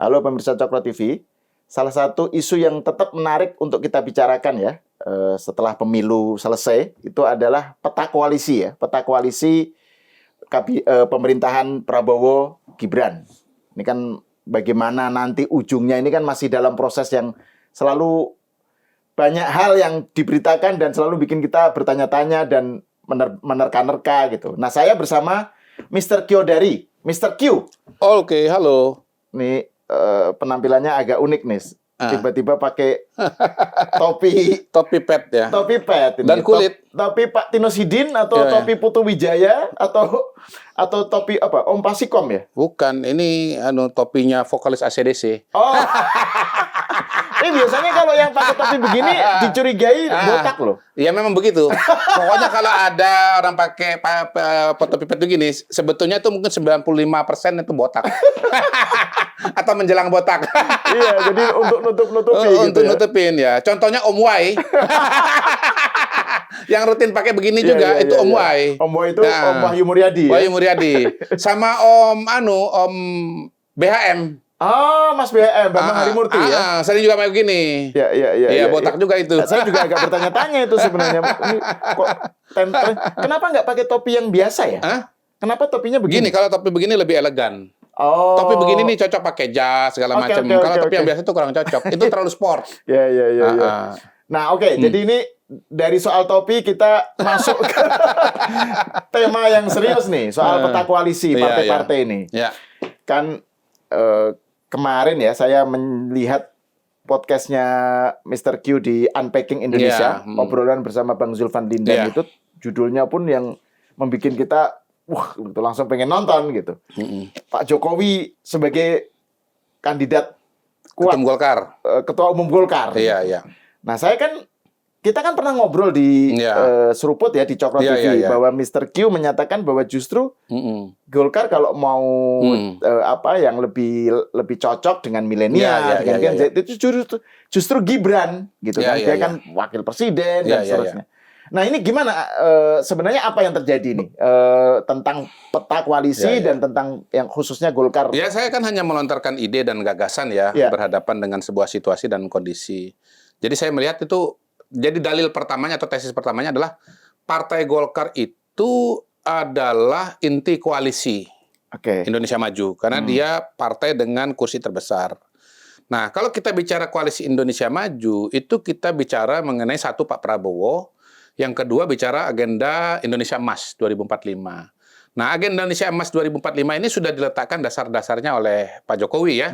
Halo pemirsa Cokro TV. Salah satu isu yang tetap menarik untuk kita bicarakan ya, setelah pemilu selesai, itu adalah peta koalisi ya. Peta koalisi pemerintahan Prabowo Gibran. Ini kan bagaimana nanti ujungnya, ini kan masih dalam proses yang selalu banyak hal yang diberitakan dan selalu bikin kita bertanya-tanya dan menerka-nerka gitu. Nah, saya bersama Mr. Kyodari, Mr. Q. Oke, halo. Nih penampilannya agak unik nih. Tiba-tiba pakai topi pet ya. Topi pet ini. Dan kulit. Topi Pak Tino Sidin atau topi Putu Wijaya atau topi apa? Om Pasikom ya? Bukan, ini topinya vokalis AC/DC. Oh. Biasanya kalau yang pakai topi begini dicurigai botak loh. Ya memang begitu. Pokoknya kalau ada orang pakai topi pet begini, sebetulnya itu mungkin 95% itu botak. Atau menjelang botak. Iya, jadi untuk nutup-nutupi gitu untuk nutupin ya. Contohnya Om Wai. Yang rutin pakai begini juga itu Om Wai. Om Wai itu Om Wahyu Muryadi. Wahyu Muryadi. Sama Om BHM. Oh, Mas BHM, Bambang Harimurti ya. Sering juga kayak begini. Iya, botak juga itu. Saya juga agak bertanya-tanya itu sebenarnya. Ini kok kenapa nggak pakai topi yang biasa ya? Kenapa topinya begini? Kalau topi begini lebih elegan. Oh. Topi begini nih cocok pakai jas segala macam. Kalau topi yang biasa itu kurang cocok. Itu terlalu sport. Iya. Nah, oke. Jadi ini dari soal topi kita masuk ke tema yang serius nih, soal peta koalisi partai-partai ini. Kan kemarin ya saya melihat podcastnya Mr. Q di Unpacking Indonesia, obrolan bersama Bang Zulfan Lindan itu judulnya pun yang membuat kita langsung pengen nonton gitu. Pak Jokowi sebagai kandidat kuat ketua umum Golkar. Iya. Nah, kita kan pernah ngobrol di Seruput ya di Cokro TV bahwa Mr. Q menyatakan bahwa justru Golkar kalau mau yang lebih cocok dengan milenial dengan Gen Z itu justru Gibran gitu kan. Dia kan wakil presiden dan seterusnya. Nah, ini gimana sebenarnya apa yang terjadi nih tentang peta koalisi dan tentang yang khususnya Golkar? Ya, saya kan hanya melontarkan ide dan gagasan berhadapan dengan sebuah situasi dan kondisi. Jadi saya melihat itu, jadi dalil pertamanya atau tesis pertamanya adalah Partai Golkar itu adalah inti koalisi Indonesia Maju. Karena dia partai dengan kursi terbesar. Nah, kalau kita bicara koalisi Indonesia Maju, itu kita bicara mengenai satu Pak Prabowo, yang kedua bicara agenda Indonesia Emas 2045. Nah, agenda Indonesia Emas 2045 ini sudah diletakkan dasar-dasarnya oleh Pak Jokowi ya.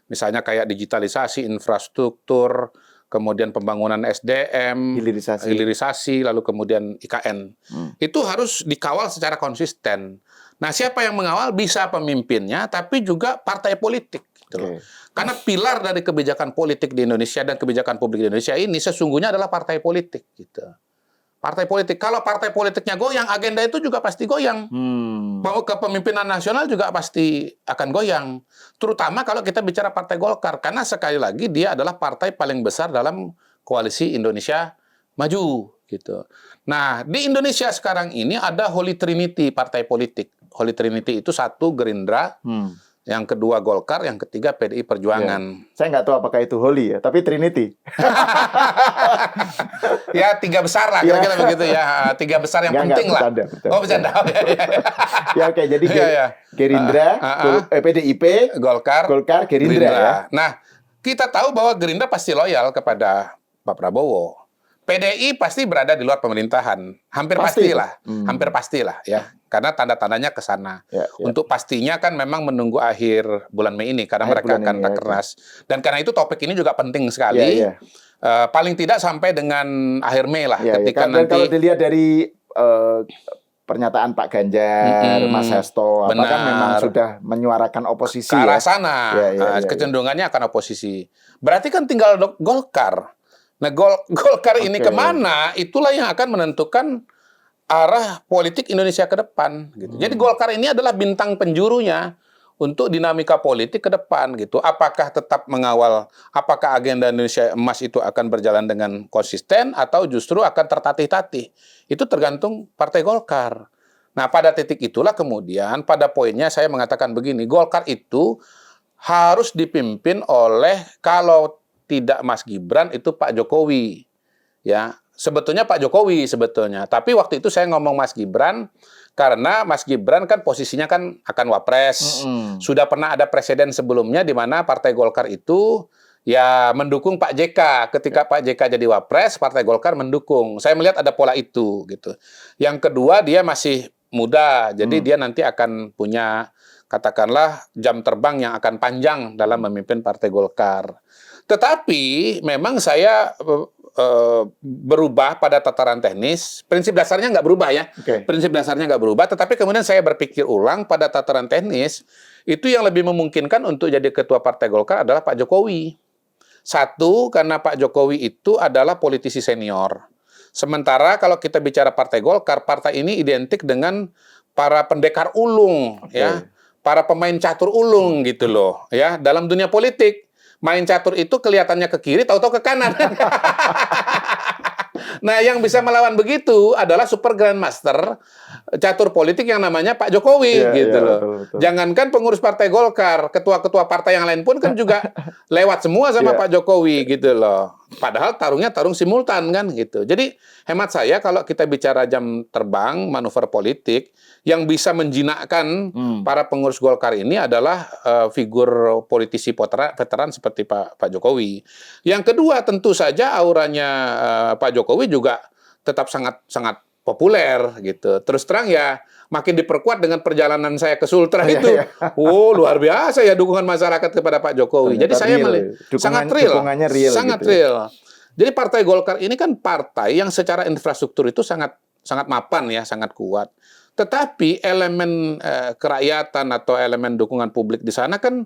Misalnya kayak digitalisasi, infrastruktur, kemudian pembangunan SDM, hilirisasi, lalu kemudian IKN. Itu harus dikawal secara konsisten. Nah, siapa yang mengawal? Bisa pemimpinnya, tapi juga partai politik. Gitu. Karena pilar dari kebijakan politik di Indonesia dan kebijakan publik di Indonesia ini sesungguhnya adalah partai politik. Gitu. Partai politik. Kalau partai politiknya goyang, agenda itu juga pasti goyang. Kepemimpinan nasional juga pasti akan goyang. Terutama kalau kita bicara Partai Golkar. Karena sekali lagi dia adalah partai paling besar dalam koalisi Indonesia Maju. Gitu. Nah, di Indonesia sekarang ini ada Holy Trinity partai politik. Holy Trinity itu satu Gerindra, yang kedua Golkar, yang ketiga PDI Perjuangan. Saya nggak tahu apakah itu Holy ya, tapi Trinity. Ya, tiga besar lah, kira-kira begitu ya. Tiga besar yang penting lah. Bercanda. Oh, bercanda. Ya, oke. Jadi Gerindra, PDIP, Golkar, Gerindra ya. Nah, kita tahu bahwa Gerindra pasti loyal kepada Pak Prabowo. PDI pasti berada di luar pemerintahan. Hampir pastilah ya. Karena tanda-tandanya ke sana. Untuk pastinya kan memang menunggu akhir bulan Mei ini karena mereka akan rakernas. Dan karena itu topik ini juga penting sekali. Paling tidak sampai dengan akhir Mei lah ketika nanti. Kalau dilihat dari pernyataan Pak Ganjar, Mas Hasto, apakah memang sudah menyuarakan oposisi ke arah sana. Kecenderungannya akan oposisi. Berarti kan tinggal Golkar. Nah, Golkar ini kemana, itulah yang akan menentukan arah politik Indonesia ke depan. Gitu. Jadi Golkar ini adalah bintang penjurunya untuk dinamika politik ke depan. Gitu. Apakah tetap mengawal, apakah agenda Indonesia Emas itu akan berjalan dengan konsisten atau justru akan tertatih-tatih. Itu tergantung Partai Golkar. Nah, pada titik itulah kemudian pada poinnya saya mengatakan begini, Golkar itu harus dipimpin oleh, kalau tidak Mas Gibran itu Pak Jokowi. Ya, sebetulnya Pak Jokowi sebetulnya. Tapi waktu itu saya ngomong Mas Gibran karena Mas Gibran kan posisinya kan akan wapres. Sudah pernah ada presiden sebelumnya di mana Partai Golkar itu ya mendukung Pak JK. Ketika Pak JK jadi wapres, Partai Golkar mendukung. Saya melihat ada pola itu gitu. Yang kedua, dia masih muda. Jadi dia nanti akan punya, katakanlah, jam terbang yang akan panjang dalam memimpin Partai Golkar. Tetapi memang saya berubah pada tataran teknis. Prinsip dasarnya nggak berubah ya. Prinsip dasarnya nggak berubah. Tetapi kemudian saya berpikir ulang pada tataran teknis. Itu yang lebih memungkinkan untuk jadi ketua Partai Golkar adalah Pak Jokowi. Satu, karena Pak Jokowi itu adalah politisi senior. Sementara kalau kita bicara Partai Golkar, partai ini identik dengan para pendekar ulung, ya, para pemain catur ulung gitu loh, ya, dalam dunia politik. Main catur itu kelihatannya ke kiri, tahu-tahu ke kanan. Nah, yang bisa melawan begitu adalah super grandmaster catur politik yang namanya Pak Jokowi, gitu loh. Betul. Jangankan pengurus Partai Golkar, ketua-ketua partai yang lain pun kan juga lewat semua sama Pak Jokowi, gitu loh. Padahal tarungnya tarung simultan kan, gitu. Jadi hemat saya kalau kita bicara jam terbang, manuver politik, yang bisa menjinakkan para pengurus Golkar ini adalah figur politisi veteran seperti Pak Jokowi. Yang kedua, tentu saja auranya Pak Jokowi juga tetap sangat populer gitu. Terus terang ya, makin diperkuat dengan perjalanan saya ke Sultra itu. Oh, luar biasa ya dukungan masyarakat kepada Pak Jokowi. Jadi saya sangat real. Sangat gitu real. Jadi Partai Golkar ini kan partai yang secara infrastruktur itu sangat mapan ya, sangat kuat. Tetapi elemen kerakyatan atau elemen dukungan publik di sana kan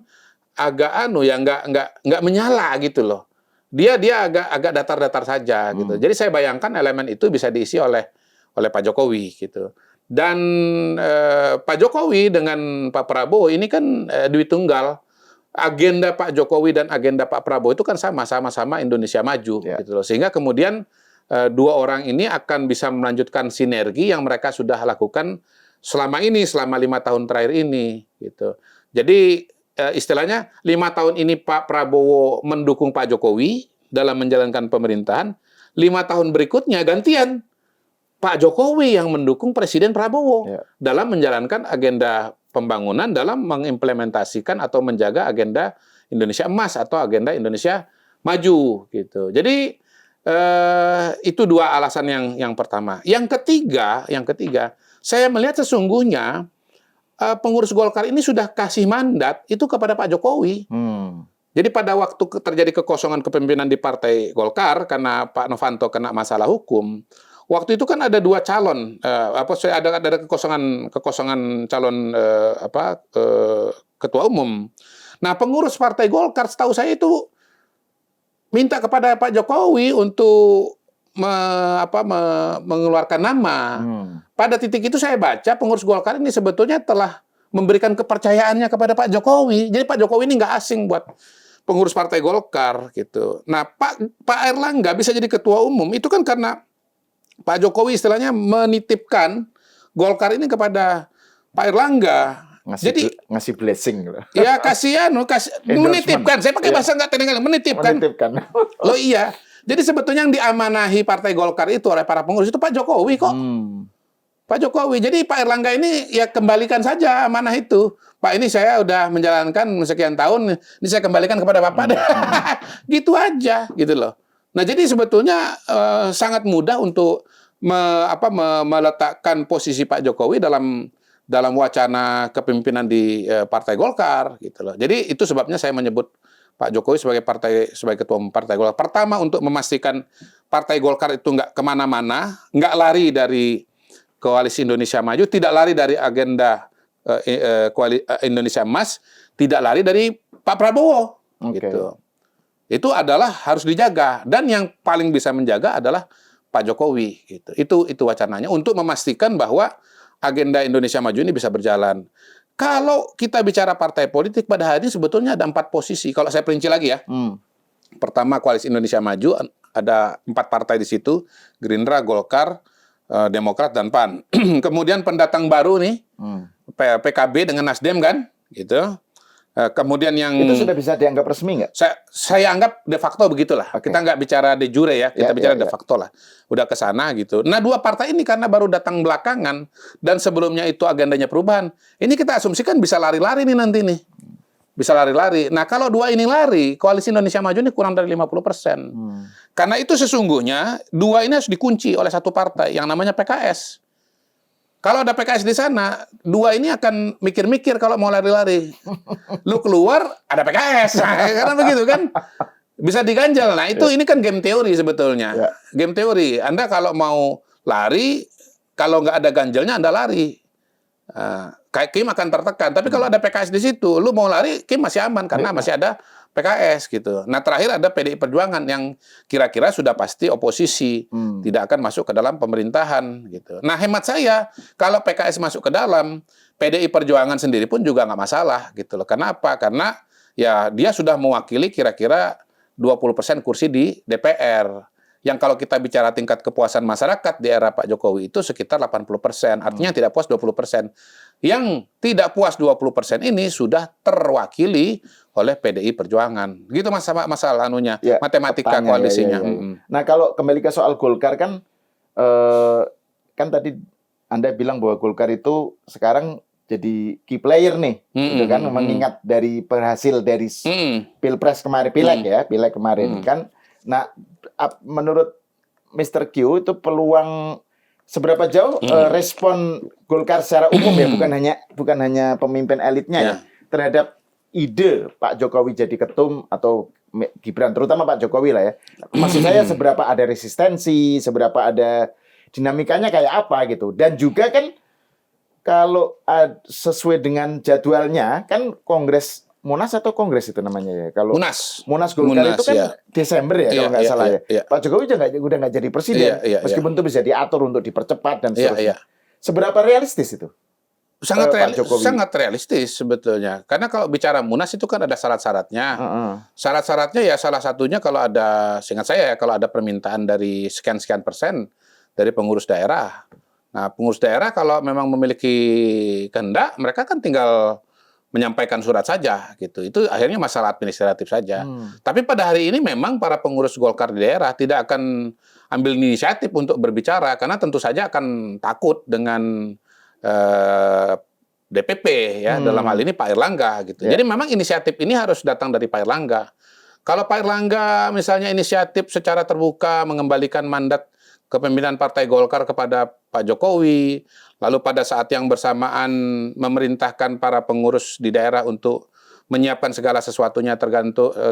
agak nggak menyala gitu loh. Dia agak datar-datar saja gitu. Jadi saya bayangkan elemen itu bisa diisi oleh Pak Jokowi gitu. Dan Pak Jokowi dengan Pak Prabowo ini kan duit tunggal. Agenda Pak Jokowi dan agenda Pak Prabowo itu kan sama-sama Indonesia maju gitu loh. Sehingga kemudian dua orang ini akan bisa melanjutkan sinergi yang mereka sudah lakukan selama 5 tahun terakhir ini gitu. Jadi istilahnya 5 tahun ini Pak Prabowo mendukung Pak Jokowi dalam menjalankan pemerintahan, 5 tahun berikutnya gantian Pak Jokowi yang mendukung Presiden Prabowo dalam menjalankan agenda pembangunan, dalam mengimplementasikan atau menjaga agenda Indonesia Emas atau agenda Indonesia Maju gitu. Jadi itu dua alasan yang pertama. Yang ketiga, saya melihat sesungguhnya pengurus Golkar ini sudah kasih mandat itu kepada Pak Jokowi. Jadi pada waktu terjadi kekosongan kepemimpinan di Partai Golkar karena Pak Novanto kena masalah hukum, waktu itu kan ada dua calon, ada kekosongan calon ketua umum. Nah, pengurus Partai Golkar setahu saya itu minta kepada Pak Jokowi untuk mengeluarkan nama. Pada titik itu saya baca pengurus Golkar ini sebetulnya telah memberikan kepercayaannya kepada Pak Jokowi. Jadi Pak Jokowi ini nggak asing buat pengurus Partai Golkar gitu. Nah, Pak Erlangga bisa jadi ketua umum itu kan karena Pak Jokowi istilahnya menitipkan Golkar ini kepada Pak Erlangga. Ngasih blessing. Ya menitipkan. Saya pakai bahasa nggak terdengar, menitipkan. Loh iya. Jadi sebetulnya yang diamanahi Partai Golkar itu oleh para pengurus itu Pak Jokowi kok. Pak Jokowi. Jadi Pak Erlangga ini ya kembalikan saja amanah itu. Pak, ini saya udah menjalankan sekian tahun, ini saya kembalikan kepada Bapak. Gitu aja, gitu loh. Nah, jadi sebetulnya sangat mudah untuk meletakkan posisi Pak Jokowi dalam wacana kepemimpinan di Partai Golkar gitu loh. Jadi itu sebabnya saya menyebut Pak Jokowi sebagai ketua umum Partai Golkar. Pertama, untuk memastikan Partai Golkar itu nggak kemana-mana, nggak lari dari Koalisi Indonesia Maju, tidak lari dari agenda Indonesia Emas, tidak lari dari Pak Prabowo. Gitu. Itu adalah harus dijaga, dan yang paling bisa menjaga adalah Pak Jokowi. Gitu. Itu wacananya untuk memastikan bahwa agenda Indonesia Maju ini bisa berjalan. Kalau kita bicara partai politik pada hari ini sebetulnya ada 4 posisi. Kalau saya perinci lagi ya. Pertama, Koalisi Indonesia Maju, ada 4 partai di situ, Gerindra, Golkar, Demokrat, dan PAN. Kemudian pendatang baru nih, PKB dengan Nasdem kan, gitu. Kemudian yang itu sudah bisa dianggap resmi nggak? Saya anggap de facto begitulah. Okay. Kita nggak bicara de jure ya, kita bicara de facto lah. Udah ke sana gitu. Nah, dua partai ini karena baru datang belakangan dan sebelumnya itu agendanya perubahan, ini kita asumsikan bisa lari-lari nih nanti nih. Bisa lari-lari. Nah, kalau dua ini lari, Koalisi Indonesia Maju ini kurang dari 50%. Karena itu sesungguhnya dua ini harus dikunci oleh satu partai yang namanya PKS. Kalau ada PKS di sana, dua ini akan mikir-mikir kalau mau lari-lari. Lu keluar, ada PKS. Nah, karena begitu kan. Bisa diganjal. Nah, itu ini kan game teori sebetulnya. Game teori. Anda kalau mau lari, kalau nggak ada ganjalnya, Anda lari. Kim akan tertekan. Tapi kalau ada PKS di situ, lu mau lari, Kim masih aman karena masih ada PKS gitu. Nah, terakhir ada PDI Perjuangan yang kira-kira sudah pasti oposisi, tidak akan masuk ke dalam pemerintahan gitu. Nah, hemat saya kalau PKS masuk ke dalam, PDI Perjuangan sendiri pun juga nggak masalah gitu loh. Kenapa? Karena ya dia sudah mewakili kira-kira 20% kursi di DPR. Yang kalau kita bicara tingkat kepuasan masyarakat di era Pak Jokowi itu sekitar 80%. Artinya tidak puas 20%. Yang tidak puas 20% ini sudah terwakili oleh PDI Perjuangan. Gitu masalah anunya, matematika koalisinya. Nah, kalau kembali ke soal Golkar kan tadi Anda bilang bahwa Golkar itu sekarang jadi key player nih, gitu kan, mengingat dari berhasil dari Pilpres kemarin, Pileg kemarin kan. Nah, menurut Mr. Q itu peluang seberapa jauh respon Golkar secara umum ya, bukan hanya pemimpin elitnya ya, terhadap ide Pak Jokowi jadi ketum atau Gibran, terutama Pak Jokowi lah ya. Maksud saya seberapa ada resistensi, seberapa ada dinamikanya kayak apa gitu. Dan juga kan kalau sesuai dengan jadwalnya kan Kongres Munas atau Kongres itu namanya ya. Kalau Munas Golkar itu kan Desember ya kalau nggak salah ya. Pak Jokowi udah nggak jadi presiden, meskipun itu bisa diatur untuk dipercepat dan seterusnya. Seberapa realistis itu? Sangat realistis sebetulnya. Karena kalau bicara Munas itu kan ada syarat-syaratnya. Syarat-syaratnya ya salah satunya kalau ada, seingat saya ya, kalau ada permintaan dari sekian-sekian persen dari pengurus daerah. Nah, pengurus daerah kalau memang memiliki kehendak, mereka kan tinggal menyampaikan surat saja gitu. Itu akhirnya masalah administratif saja. Tapi pada hari ini memang para pengurus Golkar di daerah tidak akan ambil inisiatif untuk berbicara karena tentu saja akan takut dengan DPP ya, dalam hal ini Pak Airlangga gitu. Jadi memang inisiatif ini harus datang dari Pak Airlangga. Kalau Pak Airlangga misalnya inisiatif secara terbuka mengembalikan mandat kepemimpinan Partai Golkar kepada Pak Jokowi, lalu pada saat yang bersamaan memerintahkan para pengurus di daerah untuk menyiapkan segala sesuatunya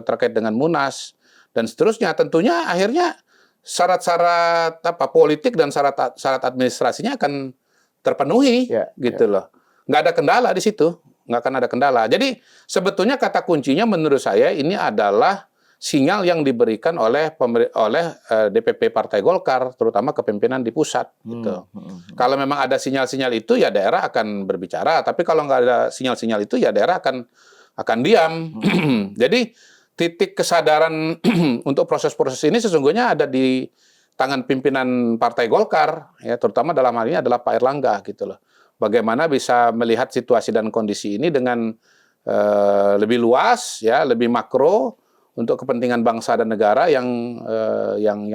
terkait dengan Munas dan seterusnya, tentunya akhirnya syarat-syarat politik dan syarat administrasinya akan terpenuhi gitu loh. Nggak ada kendala di situ, nggak akan ada kendala. Jadi sebetulnya kata kuncinya menurut saya ini adalah sinyal yang diberikan oleh DPP Partai Golkar, terutama kepemimpinan di pusat. Gitu. Kalau memang ada sinyal-sinyal itu, ya daerah akan berbicara. Tapi kalau nggak ada sinyal-sinyal itu, ya daerah akan diam. Jadi titik kesadaran untuk proses-proses ini sesungguhnya ada di tangan pimpinan Partai Golkar, ya, terutama dalam hal ini adalah Pak Airlangga. Gitu loh. Bagaimana bisa melihat situasi dan kondisi ini dengan lebih luas, ya, lebih makro, untuk kepentingan bangsa dan negara yang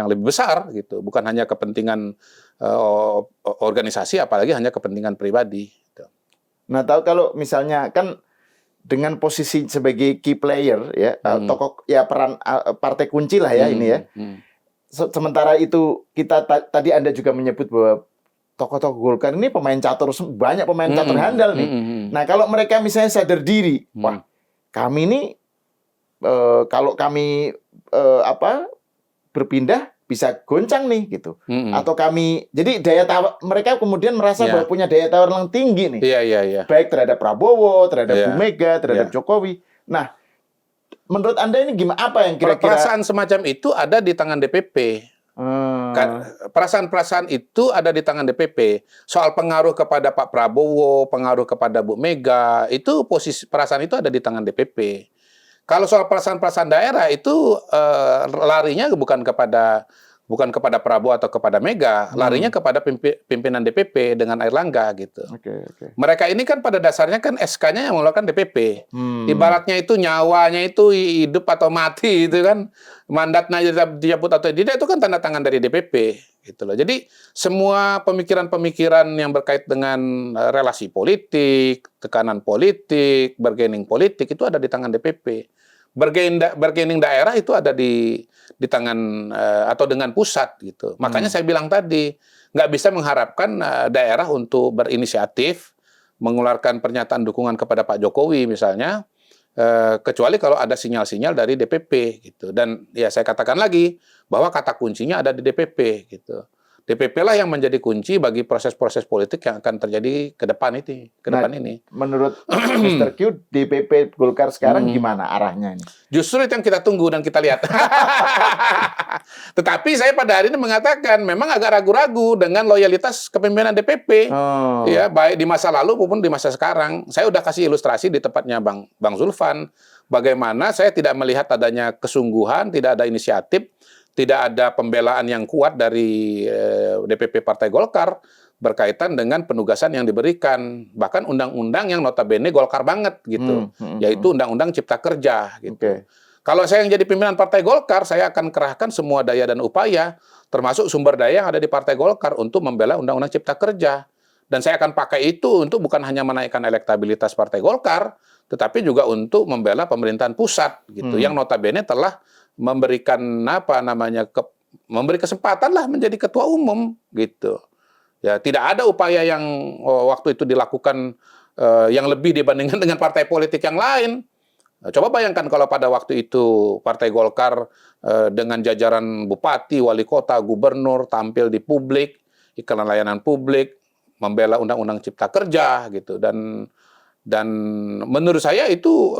lebih besar gitu, bukan hanya kepentingan organisasi, apalagi hanya kepentingan pribadi. Gitu. Nah, tahu kalau misalnya kan dengan posisi sebagai key player ya, tokoh ya peran partai kunci lah ya ini ya. Sementara itu kita tadi Anda juga menyebut bahwa tokoh-tokoh Golkar ini pemain catur, banyak pemain catur handal nih. Nah, kalau mereka misalnya sadar diri, wah kami ini kalau kami berpindah bisa goncang nih gitu, atau kami jadi daya tawar mereka kemudian merasa bahwa punya daya tawar yang tinggi nih, baik terhadap Prabowo, terhadap Bu Mega, terhadap Jokowi. Nah, menurut Anda ini gimana? Apa yang kira-kira perasaan semacam itu ada di tangan DPP? Perasaan-perasaan itu ada di tangan DPP. Soal pengaruh kepada Pak Prabowo, pengaruh kepada Bu Mega, itu perasaan itu ada di tangan DPP. Kalau soal perasaan-perasaan daerah itu larinya bukan kepada bukan kepada Prabowo atau kepada Mega, larinya kepada pimpinan DPP dengan Airlangga gitu. Mereka ini kan pada dasarnya kan SK-nya yang mengeluarkan DPP. Ibaratnya itu nyawanya itu hidup atau mati itu kan, mandatnya dicabut atau tidak itu kan tanda tangan dari DPP gitu loh. Jadi semua pemikiran-pemikiran yang berkait dengan relasi politik, tekanan politik, bargaining politik itu ada di tangan DPP. Bargaining daerah itu ada di tangan atau dengan pusat gitu. Makanya saya bilang tadi nggak bisa mengharapkan daerah untuk berinisiatif mengeluarkan pernyataan dukungan kepada Pak Jokowi misalnya, kecuali kalau ada sinyal-sinyal dari DPP gitu. Dan ya saya katakan lagi bahwa kata kuncinya ada di DPP gitu. DPP lah yang menjadi kunci bagi proses-proses politik yang akan terjadi ke depan ini. Menurut Mr. Q, DPP Golkar sekarang gimana arahnya ini? Justru itu yang kita tunggu dan kita lihat. Tetapi saya pada hari ini mengatakan memang agak ragu-ragu dengan loyalitas kepemimpinan DPP. Ya, baik di masa lalu maupun di masa sekarang. Saya udah kasih ilustrasi di tempatnya Bang Zulfan. Bagaimana saya tidak melihat adanya kesungguhan, tidak ada inisiatif, tidak ada pembelaan yang kuat dari DPP Partai Golkar berkaitan dengan penugasan yang diberikan, bahkan undang-undang yang notabene Golkar banget gitu, yaitu Undang-Undang Cipta Kerja gitu. Kalau saya yang jadi pimpinan Partai Golkar, saya akan kerahkan semua daya dan upaya, termasuk sumber daya yang ada di Partai Golkar untuk membela Undang-Undang Cipta Kerja. Dan saya akan pakai itu untuk bukan hanya menaikkan elektabilitas Partai Golkar, tetapi juga untuk membela pemerintahan pusat gitu, yang notabene telah memberikan memberi kesempatan lah menjadi ketua umum gitu. Ya, tidak ada upaya yang waktu itu dilakukan yang lebih dibandingkan dengan partai politik yang lain. Coba bayangkan kalau pada waktu itu Partai Golkar dengan jajaran bupati, wali kota, gubernur tampil di publik, iklan layanan publik, membela Undang-Undang Cipta Kerja gitu, dan menurut saya itu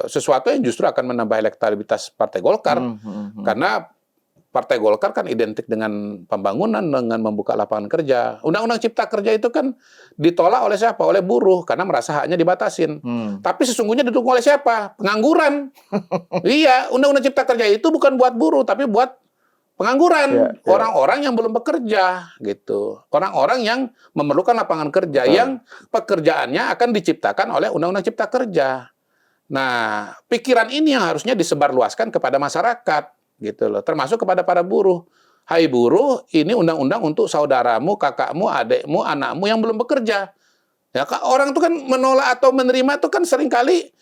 sesuatu yang justru akan menambah elektabilitas Partai Golkar. Karena Partai Golkar kan identik dengan pembangunan, dengan membuka lapangan kerja. Undang-Undang Cipta Kerja itu kan ditolak oleh siapa? Oleh buruh, karena merasa haknya dibatasin. Tapi sesungguhnya didukung oleh siapa? Pengangguran. Iya, Undang-Undang Cipta Kerja itu bukan buat buruh, tapi buat pengangguran, orang-orang yang belum bekerja gitu, orang-orang yang memerlukan lapangan kerja, yang pekerjaannya akan diciptakan oleh Undang-Undang Cipta Kerja. Nah, pikiran ini yang harusnya disebarluaskan kepada masyarakat gitu loh, termasuk kepada para buruh. Hai buruh, ini undang-undang untuk saudaramu, kakakmu, adekmu, anakmu yang belum bekerja. Ya, orang itu kan menolak atau menerima itu kan seringkali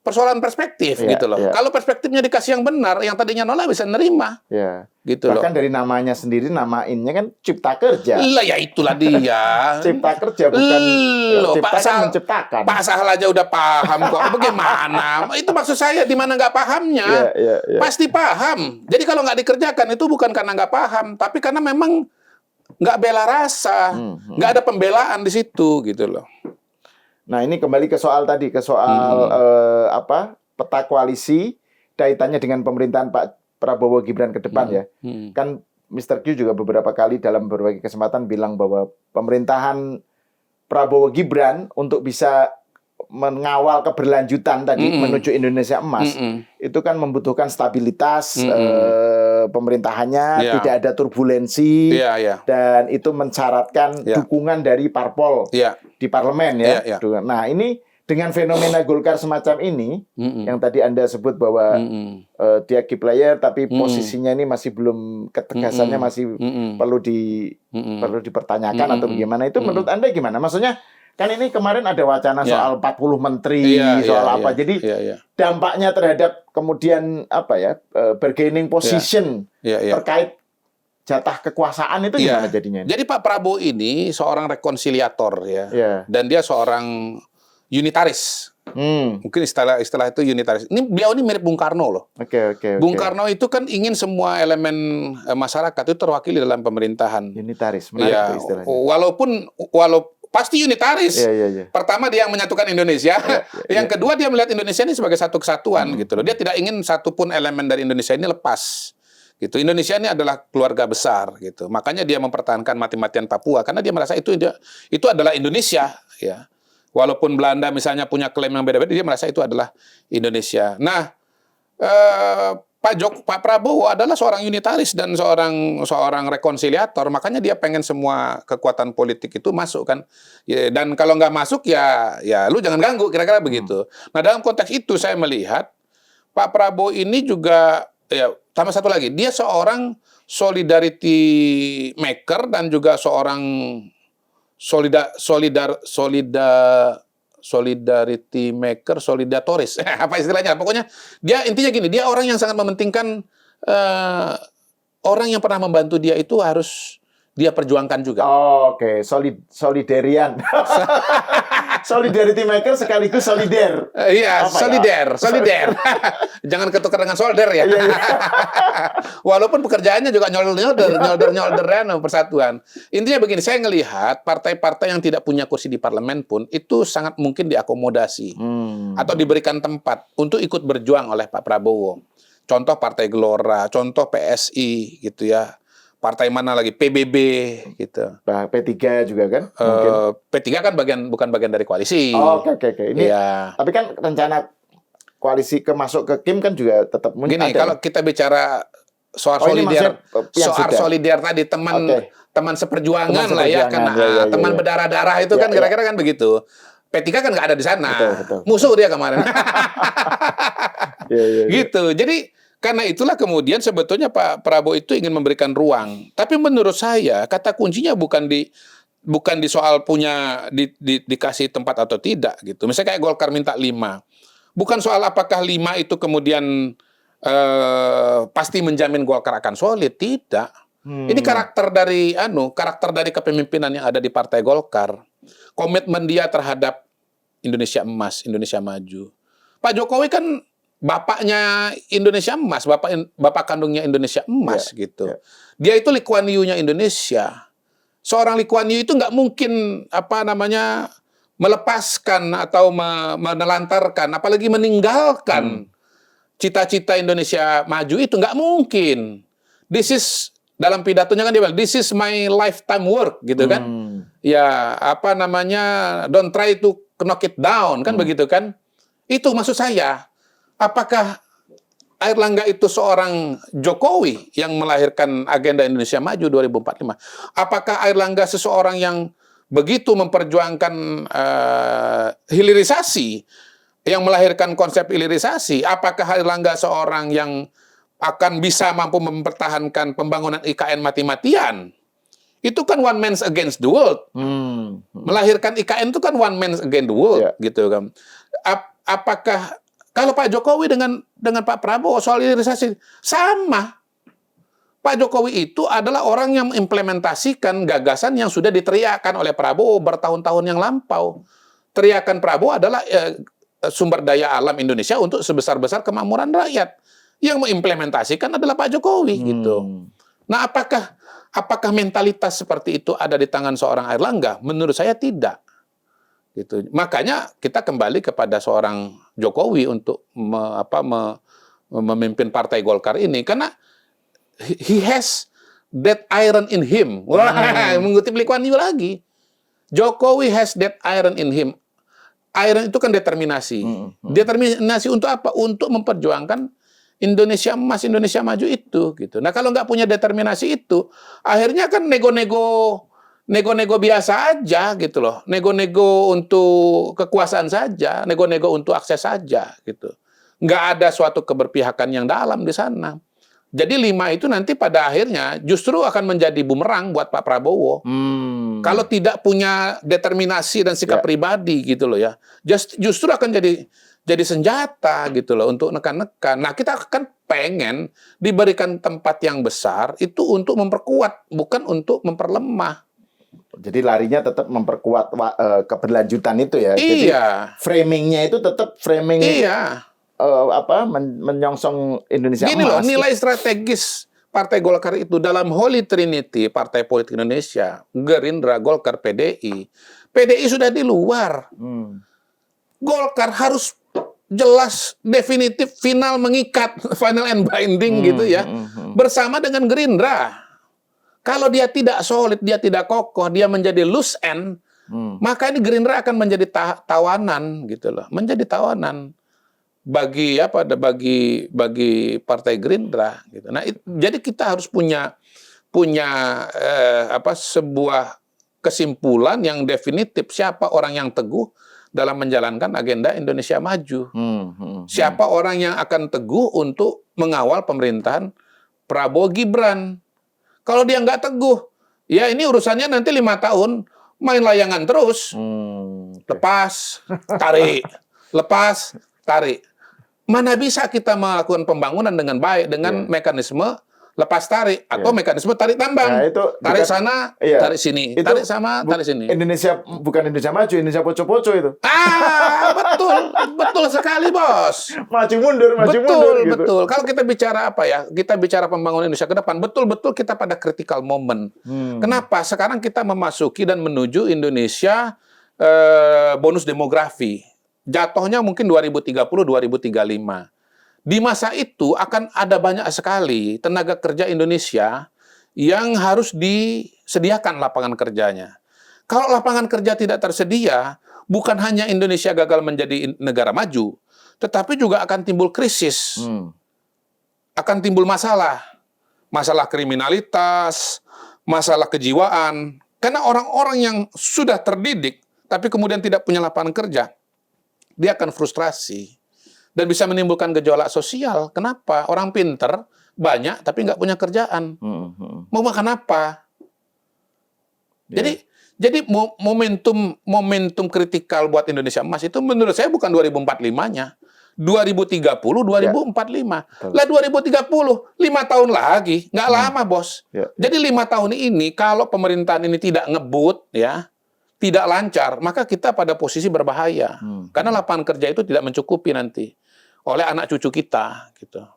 persoalan perspektif gitu loh. Kalau perspektifnya dikasih yang benar, yang tadinya nolak bisa nerima. Gitu bahkan loh. Dari namanya sendiri, namainnya kan Cipta Kerja. Lah ya itulah dia. Cipta Kerja bukan menciptakan. Pak Sahal aja udah paham kok. Bagaimana? Itu maksud saya di mana nggak pahamnya. Pasti paham. Jadi kalau nggak dikerjakan itu bukan karena nggak paham, tapi karena memang nggak bela rasa, nggak ada pembelaan di situ gitu loh. Nah, ini kembali ke soal tadi, ke soal peta koalisi, kaitannya dengan pemerintahan Pak Prabowo Gibran ke depan ya. Kan Mr. Q juga beberapa kali dalam berbagai kesempatan bilang bahwa pemerintahan Prabowo Gibran untuk bisa mengawal keberlanjutan tadi menuju Indonesia emas, itu kan membutuhkan stabilitas pemerintahannya, tidak ada turbulensi, dan itu mensyaratkan dukungan dari parpol di parlemen ya. Nah, ini dengan fenomena Golkar semacam ini, yang tadi Anda sebut bahwa dia key player, tapi posisinya ini masih belum, ketegasannya masih perlu dipertanyakan atau bagaimana, itu menurut Anda gimana? Maksudnya kan ini kemarin ada wacana soal 40 menteri, Jadi dampaknya terhadap kemudian bargaining position terkait jatah kekuasaan itu gimana jadinya? Jadi Pak Prabowo ini seorang rekonsiliator dan dia seorang unitaris. Mungkin istilah itu unitaris. Beliau ini mirip Bung Karno loh. Bung Karno itu kan ingin semua elemen masyarakat itu terwakili dalam pemerintahan. Unitaris, menarik istilahnya. Walaupun pasti unitaris. Pertama dia yang menyatukan Indonesia. Yang kedua dia melihat Indonesia ini sebagai satu kesatuan gitu loh. Dia tidak ingin satupun elemen dari Indonesia ini lepas. Gitu. Indonesia ini adalah keluarga besar gitu. Makanya dia mempertahankan mati-matian Papua karena dia merasa itu adalah Indonesia ya. Walaupun Belanda misalnya punya klaim yang beda-beda, dia merasa itu adalah Indonesia. Nah, Pak Prabowo adalah seorang unitaris dan seorang rekonsiliator, makanya dia pengen semua kekuatan politik itu masuk kan. Ya, dan kalau nggak masuk ya lu jangan ganggu, kira-kira begitu. Nah, dalam konteks itu saya melihat Pak Prabowo ini juga ya tambah satu lagi, dia seorang solidarity maker dan juga seorang solidarity maker, solidatoris, apa istilahnya? Pokoknya dia intinya gini, dia orang yang sangat mementingkan orang yang pernah membantu dia itu harus dia perjuangkan juga. Oh, oke, solidarian. Solidarity maker sekaligus solider. Iya, solider. Jangan ketukar dengan solder ya. Walaupun pekerjaannya juga nyolder persatuan. Intinya begini, saya ngelihat partai-partai yang tidak punya kursi di parlemen pun itu sangat mungkin diakomodasi atau diberikan tempat untuk ikut berjuang oleh Pak Prabowo. Contoh Partai Gelora, contoh PSI gitu ya. Partai mana lagi? PBB gitu. P3 juga kan? P3 kan bukan bagian dari koalisi. Oh, oke. Ini tapi kan rencana koalisi masuk ke Kim kan juga tetap mungkin ada. Kalau kita bicara soal solider tadi teman seperjuangan lah ya, karena teman berdarah-darah itu kan kira-kira kan begitu. P3 kan nggak ada di sana. Betul. Musuh dia kemarin. Gitu. Jadi karena itulah kemudian sebetulnya Pak Prabowo itu ingin memberikan ruang. Tapi menurut saya kata kuncinya bukan di soal dikasih tempat atau tidak gitu. Misalnya kayak Golkar minta 5. Bukan soal apakah 5 itu kemudian pasti menjamin Golkar akan solid, tidak. Ini karakter dari kepemimpinan yang ada di Partai Golkar. Komitmen dia terhadap Indonesia Emas, Indonesia Maju. Pak Jokowi kan bapaknya Indonesia Emas, bapak kandungnya Indonesia Emas gitu. Dia itu Lee Kuan Yew-nya Indonesia. Seorang Lee Kuan Yew itu nggak mungkin melepaskan atau menelantarkan, apalagi meninggalkan cita-cita Indonesia Maju itu nggak mungkin. Dalam pidatonya kan dia bilang, this is my lifetime work gitu kan. Ya don't try to knock it down kan begitu kan. Itu maksud saya. Apakah Airlangga itu seorang Jokowi yang melahirkan agenda Indonesia Maju 2045? Apakah Airlangga seseorang yang begitu memperjuangkan hilirisasi, yang melahirkan konsep hilirisasi? Apakah Airlangga seorang yang akan bisa mampu mempertahankan pembangunan IKN mati-matian? Itu kan one man against the world. Melahirkan IKN itu kan one man against the world, gitu kan. Apakah kalau Pak Jokowi dengan Pak Prabowo soal hilirisasi sama. Pak Jokowi itu adalah orang yang mengimplementasikan gagasan yang sudah diteriakkan oleh Prabowo bertahun-tahun yang lampau. Teriakan Prabowo adalah sumber daya alam Indonesia untuk sebesar-besar kemakmuran rakyat. Yang mengimplementasikan adalah Pak Jokowi gitu. Nah, apakah mentalitas seperti itu ada di tangan seorang Airlangga? Menurut saya tidak. Gitu. Makanya kita kembali kepada seorang Jokowi untuk memimpin Partai Golkar ini karena he has that iron in him. Wah, mengutip Lee Kuan Yew lagi. Jokowi has that iron in him. Iron itu kan determinasi. Determinasi untuk apa? Untuk memperjuangkan Indonesia Emas, Indonesia Maju itu gitu. Nah, kalau nggak punya determinasi itu, akhirnya kan nego-nego biasa aja gitu loh. Nego-nego untuk kekuasaan saja, nego-nego untuk akses saja gitu. Nggak ada suatu keberpihakan yang dalam di sana. Jadi 5 itu nanti pada akhirnya justru akan menjadi bumerang buat Pak Prabowo. Kalau tidak punya determinasi dan sikap pribadi gitu loh ya. Justru akan jadi senjata gitu loh untuk nekan-nekan. Nah, kita akan pengen diberikan tempat yang besar itu untuk memperkuat, bukan untuk memperlemah. Jadi larinya tetap memperkuat keberlanjutan itu ya. Jadi framingnya itu tetap framing menyongsong Indonesia Emas. Gini loh, nilai strategis Partai Golkar itu dalam Holy Trinity Partai Politik Indonesia, Gerindra, Golkar, PDI. PDI sudah di luar. Golkar harus jelas, definitif, final mengikat, final and binding gitu ya, bersama dengan Gerindra. Kalau dia tidak solid, dia tidak kokoh, dia menjadi loose end, maka ini Gerindra akan menjadi tawanan gitu loh, menjadi tawanan. bagi Partai Gerindra gitu. Nah, jadi kita harus punya sebuah kesimpulan yang definitif siapa orang yang teguh dalam menjalankan agenda Indonesia Maju. Siapa orang yang akan teguh untuk mengawal pemerintahan Prabowo Gibran. Kalau dia nggak teguh, ya ini urusannya nanti 5 tahun main layangan terus. Lepas, tarik. Lepas, tarik. Mana bisa kita melakukan pembangunan dengan baik dengan mekanisme lepas tarik atau mekanisme tarik tambang. Nah, itu tarik sana, tarik sini, tarik sama, tarik sini. Indonesia bukan Indonesia Maju, Indonesia poco-poco itu. Betul sekali, Bos. Maju mundur gitu. Betul. Kalau kita bicara kita bicara pembangunan Indonesia ke depan, betul-betul kita pada critical moment. Kenapa? Sekarang kita memasuki dan menuju Indonesia bonus demografi. Jatuhnya mungkin 2030, 2035. Di masa itu akan ada banyak sekali tenaga kerja Indonesia yang harus disediakan lapangan kerjanya. Kalau lapangan kerja tidak tersedia, bukan hanya Indonesia gagal menjadi negara maju, tetapi juga akan timbul krisis. Akan timbul masalah kriminalitas, masalah kejiwaan. Karena orang-orang yang sudah terdidik, tapi kemudian tidak punya lapangan kerja, dia akan frustrasi. Dan bisa menimbulkan gejolak sosial. Kenapa? Orang pinter banyak tapi nggak punya kerjaan. Mau makan apa? Jadi momentum kritikal buat Indonesia Emas itu menurut saya bukan 2045-nya. 2030, 2045. Lah 2030, 5 tahun lagi. Nggak lama, Bos. Jadi 5 tahun ini kalau pemerintahan ini tidak ngebut, tidak lancar, maka kita pada posisi berbahaya. Karena lapangan kerja itu tidak mencukupi nanti oleh anak cucu kita, gitu.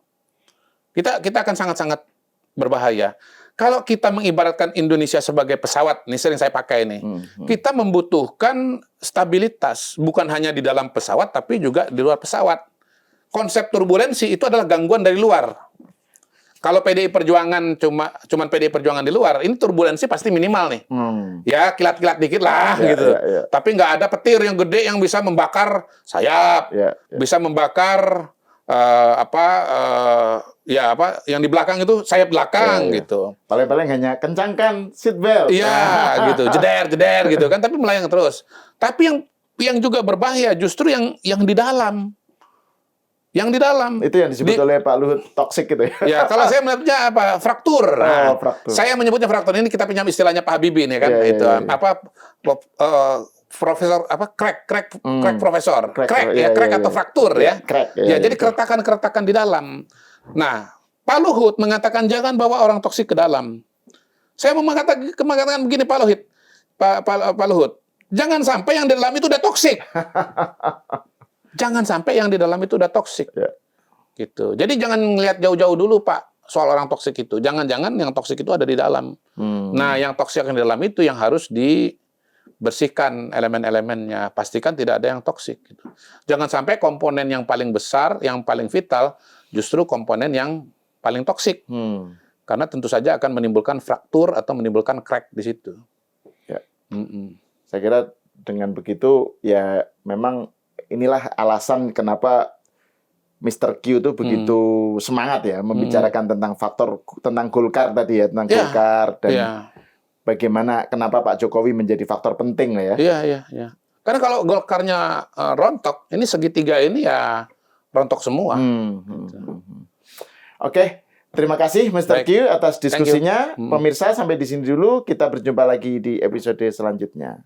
Kita akan sangat-sangat berbahaya. Kalau kita mengibaratkan Indonesia sebagai pesawat, ini sering saya pakai nih, kita membutuhkan stabilitas, bukan hanya di dalam pesawat, tapi juga di luar pesawat. Konsep turbulensi itu adalah gangguan dari luar. Kalau PDI Perjuangan cuman PDI Perjuangan di luar, ini turbulensi pasti minimal nih. Ya kilat-kilat dikit lah gitu. Tapi nggak ada petir yang gede yang bisa membakar sayap, bisa membakar yang di belakang itu sayap belakang gitu. Paling-paling hanya kencangkan seat belt. Iya gitu, jeder gitu kan, tapi melayang terus. Tapi yang juga berbahaya justru yang di dalam. Yang di dalam. Itu yang disebut oleh Pak Luhut toksik gitu ya. Ya, kalau saya menyebutnya fraktur. Fraktur. Saya menyebutnya fraktur. Ini kita pinjam istilahnya Pak Habibie nih kan. Profesor crack profesor. Crack atau fraktur ya. Jadi keretakan-keretakan di dalam. Nah, Pak Luhut mengatakan jangan bawa orang toksik ke dalam. Saya mau mengatakan begini Pak Luhut. Pak Luhut, jangan sampai yang di dalam itu udah toksik. Jangan sampai yang di dalam itu udah toksik. Gitu. Jadi jangan ngelihat jauh-jauh dulu, Pak, soal orang toksik itu. Jangan-jangan yang toksik itu ada di dalam. Nah, yang toksik yang di dalam itu yang harus dibersihkan elemen-elemennya. Pastikan tidak ada yang toksik. Gitu. Jangan sampai komponen yang paling besar, yang paling vital, justru komponen yang paling toksik. Karena tentu saja akan menimbulkan fraktur atau menimbulkan crack di situ. Saya kira dengan begitu, ya memang inilah alasan kenapa Mr. Q itu begitu semangat ya membicarakan tentang tentang Golkar tadi ya, tentang Golkar dan bagaimana kenapa Pak Jokowi menjadi faktor penting lah ya. Iya. Karena kalau Golkarnya rontok, ini segitiga ini ya rontok semua. Oke, terima kasih Mr. Q atas diskusinya. Pemirsa sampai di sini dulu, kita berjumpa lagi di episode selanjutnya.